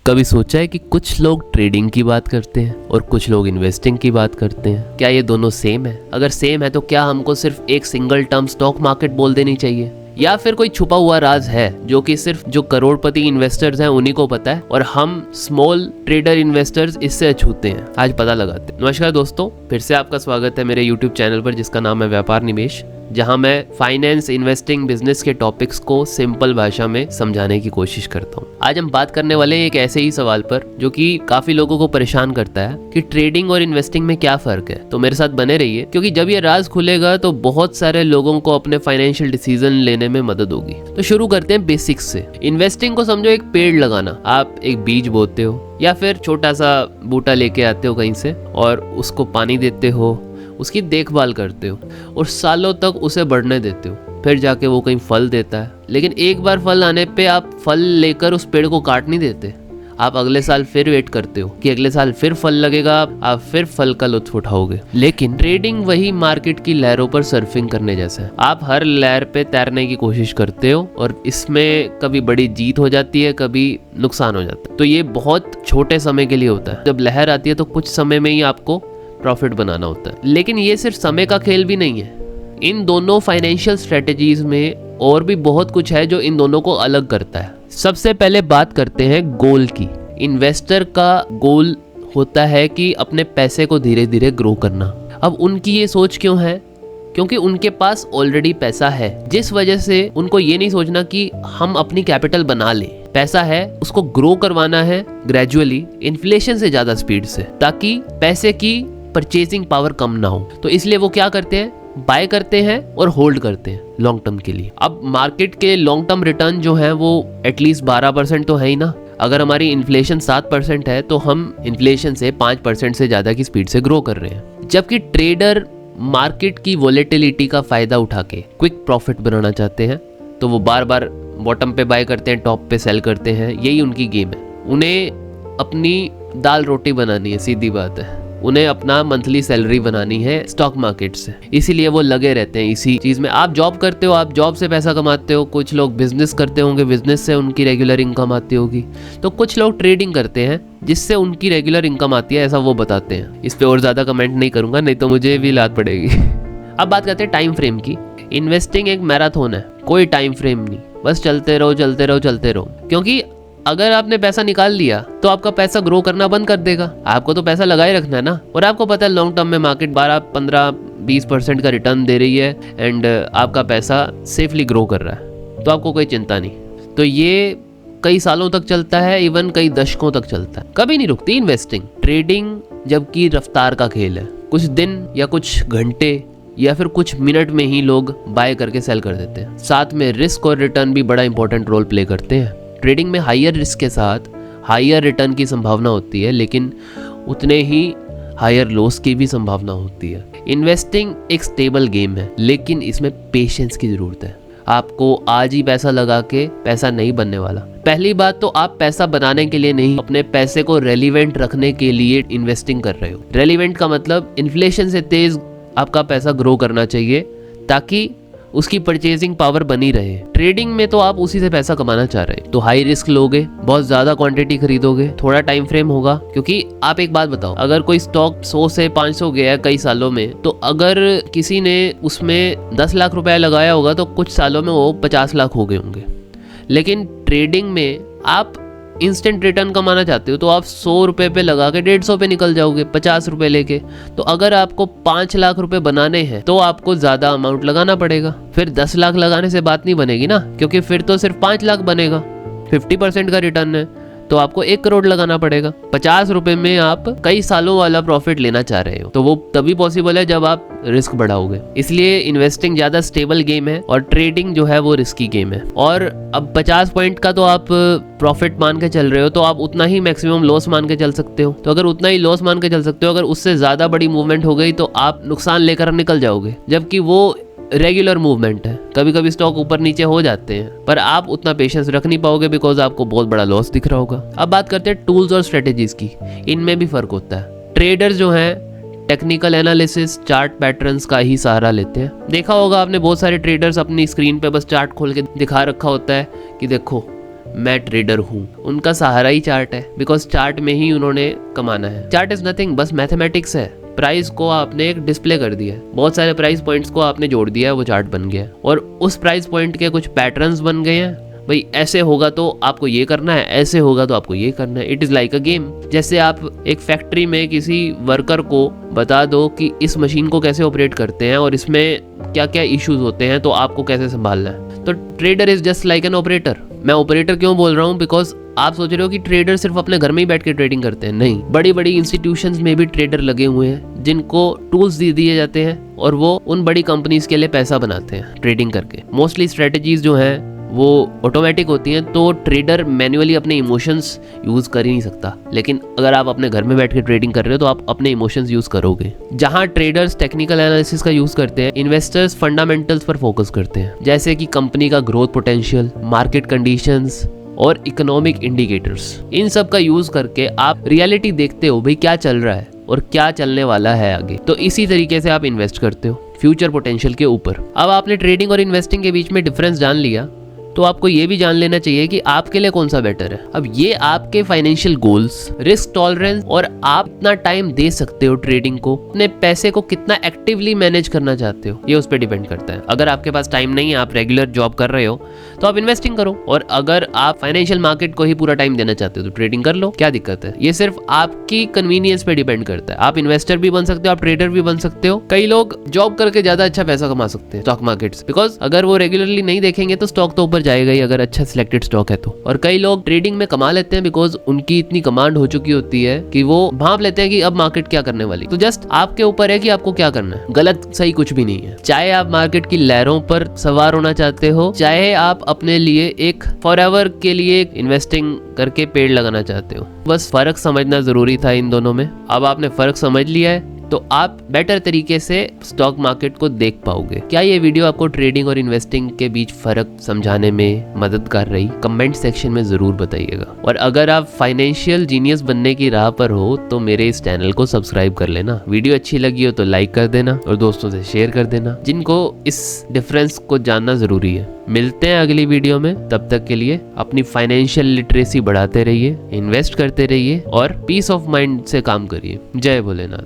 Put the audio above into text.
कभी सोचा है कि कुछ लोग ट्रेडिंग की बात करते हैं और कुछ लोग इन्वेस्टिंग की बात करते हैं? क्या ये दोनों सेम है? अगर सेम है तो क्या हमको सिर्फ एक सिंगल टर्म स्टॉक मार्केट बोल देनी चाहिए, या फिर कोई छुपा हुआ राज है जो कि सिर्फ जो करोड़पति इन्वेस्टर्स हैं उन्हीं को पता है और हम स्मॉल ट्रेडर इन्वेस्टर्स इससे अछूते हैं? आज पता लगाते हैं। नमस्कार दोस्तों, फिर से आपका स्वागत है मेरे यूट्यूब चैनल पर जिसका नाम है व्यापार निवेश, जहां मैं फाइनेंस, इन्वेस्टिंग, बिजनेस के टॉपिक्स को सिंपल भाषा में समझाने की कोशिश करता हूं। आज हम बात करने वाले हैं एक ऐसे ही सवाल पर जो कि काफी लोगों को परेशान करता है कि ट्रेडिंग और इन्वेस्टिंग में क्या फर्क है। तो मेरे साथ बने रहिए, क्योंकि जब ये राज खुलेगा तो बहुत सारे लोगों को अपने फाइनेंशियल डिसीजन लेने में मदद होगी। तो शुरू करते हैं बेसिक्स से। इन्वेस्टिंग को समझो एक पेड़ लगाना। आप एक बीज बोते हो या फिर छोटा सा बूटा लेके आते हो कहीं से और उसको पानी देते हो, उसकी देखभाल करते हो और सालों तक उसे बढ़ने देते हो, फिर जाके वो कहीं फल देता है। लेकिन एक बार फल आने पे आप फल लेकर उस पेड़ को काट नहीं देते। आप अगले साल फिर वेट करते हो कि अगले साल फिर फल लगेगा, आप फिर फल का लुत्फ उठाओगे। लेकिन ट्रेडिंग वही मार्केट की लहरों पर सर्फिंग करने जैसा है। आप हर लहर पे तैरने की कोशिश करते हो और इसमें कभी बड़ी जीत हो जाती है, कभी नुकसान हो जाता है। तो ये बहुत छोटे समय के लिए होता है। जब लहर आती है तो कुछ समय में ही आपको प्रॉफिट बनाना होता है। लेकिन ये सिर्फ समय का खेल भी नहीं है। इन दोनों फाइनेंशियल स्ट्रेटेजीज में और भी बहुत कुछ है जो इन दोनों को अलग करता है। सबसे पहले बात करते हैं गोल की। इन्वेस्टर का गोल होता है कि अपने पैसे को धीरे धीरे ग्रो करना। अब उनकी ये सोच क्यों है? क्योंकि उनके पास ऑलरेडी पैसा है, जिस वजह से उनको ये नहीं सोचना कि हम अपनी कैपिटल बना लें। पैसा है, उसको ग्रो करवाना है ग्रेजुअली, इन्फ्लेशन से ज्यादा स्पीड से, ताकि पैसे की परचेजिंग पावर कम ना हो। तो इसलिए वो क्या करते हैं? बाय करते हैं और होल्ड करते हैं लॉन्ग टर्म के लिए। अब मार्केट के लॉन्ग टर्म रिटर्न जो है वो एटलीस्ट 12% तो है ही ना। अगर हमारी इन्फ्लेशन 7% है तो हम इन्फ्लेशन से 5% से ज्यादा की स्पीड से ग्रो कर रहे हैं। जबकि ट्रेडर मार्केट की वोलेटिलिटी का फायदा उठा के क्विक प्रॉफिट बनाना चाहते हैं, तो वो बार बार बॉटम पे बाय करते हैं, टॉप पे सेल करते हैं। यही उनकी गेम है। उन्हें अपनी दाल रोटी बनानी है, सीधी बात है। उन्हें अपना मंथली सैलरी बनानी है स्टॉक मार्केट से, इसीलिए वो लगे रहते हैं इसी चीज में। आप जॉब करते हो, आप जॉब से पैसा कमाते हो। कुछ लोग बिजनेस करते होंगे, बिजनेस से उनकी रेगुलर इनकम आती होगी। तो कुछ लोग ट्रेडिंग करते हैं जिससे उनकी रेगुलर इनकम आती है, ऐसा वो बताते हैं। इस पे और ज्यादा कमेंट नहीं करूंगा, नहीं तो मुझे भी लात पड़ेगी। अब बात करते हैं टाइम फ्रेम की। इन्वेस्टिंग एक मैराथन है, कोई टाइम फ्रेम नहीं। बस चलते रहो चलते रहो चलते रहो, क्योंकि अगर आपने पैसा निकाल लिया तो आपका पैसा ग्रो करना बंद कर देगा। आपको तो पैसा लगाए रखना है ना। और आपको पता है लॉन्ग टर्म में मार्केट 12, 15, 20% का रिटर्न दे रही है एंड आपका पैसा सेफली ग्रो कर रहा है, तो आपको कोई चिंता नहीं। तो ये कई सालों तक चलता है, इवन कई दशकों तक चलता है, कभी नहीं रुकती इन्वेस्टिंग। ट्रेडिंग जबकि रफ्तार का खेल है। कुछ दिन या कुछ घंटे या फिर कुछ मिनट में ही लोग बाय करके सेल कर देते हैं। साथ में रिस्क और रिटर्न भी बड़ा इंपॉर्टेंट रोल प्ले करते हैं। ट्रेडिंग में हायर रिस्क के साथ हायर रिटर्न की संभावना होती है, लेकिन उतने ही हायर लॉस की भी संभावना होती है। इन्वेस्टिंग एक स्टेबल गेम है, लेकिन इसमें पेशेंस की जरूरत है। आपको आज ही पैसा लगा के पैसा नहीं बनने वाला। पहली बात तो आप पैसा बनाने के लिए नहीं, अपने पैसे को रेलिवेंट रखने के लिए इन्वेस्टिंग कर रहे हो। रेलिवेंट का मतलब इन्फ्लेशन से तेज आपका पैसा ग्रो करना चाहिए ताकि उसकी परचेजिंग पावर बनी रहे। ट्रेडिंग में तो आप उसी से पैसा कमाना चाह रहे हैं, तो हाई रिस्क लोगे, बहुत ज्यादा क्वांटिटी खरीदोगे, थोड़ा टाइम फ्रेम होगा। क्योंकि आप एक बात बताओ, अगर कोई स्टॉक 100 से 500 गया है कई सालों में, तो अगर किसी ने उसमें 10 लाख रुपया लगाया होगा तो कुछ सालों में वो 50 लाख हो गए होंगे। लेकिन ट्रेडिंग में आप इंस्टेंट रिटर्न कमाना चाहते हो तो आप 100 रुपए पे लगा के 150 पे निकल जाओगे 50 रुपए लेके। तो अगर आपको 5 लाख रुपए बनाने हैं तो आपको ज्यादा अमाउंट लगाना पड़ेगा। फिर 10 लाख लगाने से बात नहीं बनेगी ना, क्योंकि फिर तो सिर्फ 5 लाख बनेगा। 50% का रिटर्न है तो आपको 1 करोड़ लगाना पड़ेगा। 50 रुपए में आप कई सालों वाला प्रॉफिट लेना चाह रहे हो, तो वो तभी पॉसिबल है जब आप रिस्क बढ़ाओगे। इसलिए इन्वेस्टिंग ज्यादा स्टेबल गेम है और ट्रेडिंग जो है वो रिस्की गेम है। और अब 50 पॉइंट का तो आप प्रॉफिट मान के चल रहे हो, तो आप उतना ही मैक्सिमम लॉस मान के चल सकते हो। तो अगर उतना ही लॉस मान के चल सकते हो, अगर उससे ज्यादा बड़ी मूवमेंट हो गई तो आप नुकसान लेकर निकल जाओगे, जबकि वो रेगुलर मूवमेंट है। कभी कभी स्टॉक ऊपर नीचे हो जाते हैं, पर आप उतना पेशेंस रख नहीं पाओगे बिकॉज आपको बहुत बड़ा लॉस दिख रहा होगा। अब बात करते हैं टूल्स और स्ट्रेटेजीज की। इनमें भी फर्क होता है। ट्रेडर्स जो हैं टेक्निकल एनालिसिस, चार्ट पैटर्न्स का ही सहारा लेते हैं। देखा होगा आपने, बहुत सारे ट्रेडर्स अपनी स्क्रीन पे बस चार्ट खोल के दिखा रखा होता है कि देखो मैं ट्रेडर हूँ, उनका सहारा ही चार्ट है, बिकॉज चार्ट में ही उन्होंने कमाना है। चार्ट इज नथिंग, बस मैथमेटिक्स है। प्राइस को आपने एक डिस्प्ले कर दिया है, बहुत सारे प्राइस पॉइंट्स को आपने जोड़ दिया है, वो चार्ट बन गया है और उस प्राइस पॉइंट के कुछ पैटर्न्स बन गए हैं। भाई ऐसे होगा तो आपको ये करना है, ऐसे होगा तो आपको ये करना है। It is like a game. जैसे आप एक फैक्ट्री में किसी वर्कर को बता दो कि इस मशीन को कैसे ऑपरेट करते हैं और इसमें क्या क्या इश्यूज होते हैं तो आपको कैसे संभालना है। तो trader is just like an operator. मैं ऑपरेटर क्यों बोल रहा हूँ, बिकॉज आप सोच रहे हो कि ट्रेडर सिर्फ अपने घर में ही बैठ के ट्रेडिंग करते हैं। नहीं, बड़ी बड़ी इंस्टीट्यूशंस में भी ट्रेडर लगे हुए हैं जिनको टूल्स दे दिए जाते हैं और वो उन बड़ी कंपनीज के लिए पैसा बनाते हैं ट्रेडिंग करके। मोस्टली स्ट्रेटेजीज जो हैं वो ऑटोमेटिक होती हैं, तो ट्रेडर मैन्युअली अपने इमोशंस यूज कर ही नहीं सकता। लेकिन अगर आप अपने घर में बैठ के ट्रेडिंग कर रहे हो तो आप अपने इमोशंस यूज करोगे। जहां ट्रेडर्स टेक्निकल एनालिसिस का यूज करते हैं, इन्वेस्टर्स फंडामेंटल्स पर फोकस करते हैं, जैसे कि कंपनी का ग्रोथ पोटेंशियल, मार्केट कंडीशंस और इकोनॉमिक इंडिकेटर्स। इन सब का यूज करके आप रियलिटी देखते हो, भाई क्या चल रहा है और क्या चलने वाला है आगे। तो इसी तरीके से आप इन्वेस्ट करते हो फ्यूचर पोटेंशियल के ऊपर। अब आपने ट्रेडिंग और इन्वेस्टिंग के बीच में डिफरेंस जान लिया, तो आपको ये भी जान लेना चाहिए कि आपके लिए कौन सा बेटर है। अब ये आपके फाइनेंशियल गोल्स, रिस्क टॉलरेंस और आप कितना टाइम दे सकते हो ट्रेडिंग को, अपने पैसे को कितना एक्टिवली मैनेज करना चाहते हो, ये उस पर डिपेंड करता है। अगर आपके पास टाइम नहीं है, आप रेगुलर जॉब कर रहे हो, तो आप इन्वेस्टिंग करो, और अगर आप फाइनेंशियल मार्केट को ही पूरा टाइम देना चाहते हो तो ट्रेडिंग कर लो, क्या दिक्कत है। ये सिर्फ आपकी कन्वीनियंस पे डिपेंड करता है। आप इन्वेस्टर भी बन सकते हो, आप ट्रेडर भी बन सकते हो। कई लोग जॉब करके ज्यादा अच्छा पैसा कमा सकते हैं स्टॉक मार्केट से, बिकॉज अगर वो रेगुलरली नहीं देखेंगे तो स्टॉक तो ऊपर जाएगा ही, अगर अच्छा सिलेक्टेड स्टॉक है तो। और कई लोग ट्रेडिंग में कमा लेते हैं बिकॉज उनकी इतनी कमांड हो चुकी होती है कि वो भांप लेते हैं कि अब मार्केट क्या करने वाली। तो जस्ट आपके ऊपर है कि आपको क्या करना है। गलत सही कुछ भी नहीं है। चाहे आप मार्केट की लहरों पर सवार होना चाहते हो, चाहे आप अपने लिए एक फॉरएवर के लिए इन्वेस्टिंग करके पेड़ लगाना चाहते हो, बस फर्क समझना जरूरी था इन दोनों में। अब आपने फर्क समझ लिया है तो आप बेटर तरीके से स्टॉक मार्केट को देख पाओगे। क्या ये वीडियो आपको ट्रेडिंग और इन्वेस्टिंग के बीच फर्क समझाने में मदद कर रही? कमेंट सेक्शन में जरूर बताइएगा। और अगर आप फाइनेंशियल जीनियस बनने की राह पर हो तो मेरे इस चैनल को सब्सक्राइब कर लेना। वीडियो अच्छी लगी हो तो लाइक कर देना और दोस्तों से शेयर कर देना जिनको इस डिफरेंस को जानना जरूरी है। मिलते हैं अगली वीडियो में, तब तक के लिए अपनी फाइनेंशियल लिटरेसी बढ़ाते रहिए, इन्वेस्ट करते रहिए और पीस ऑफ माइंड से काम करिए। जय भोलेनाथ।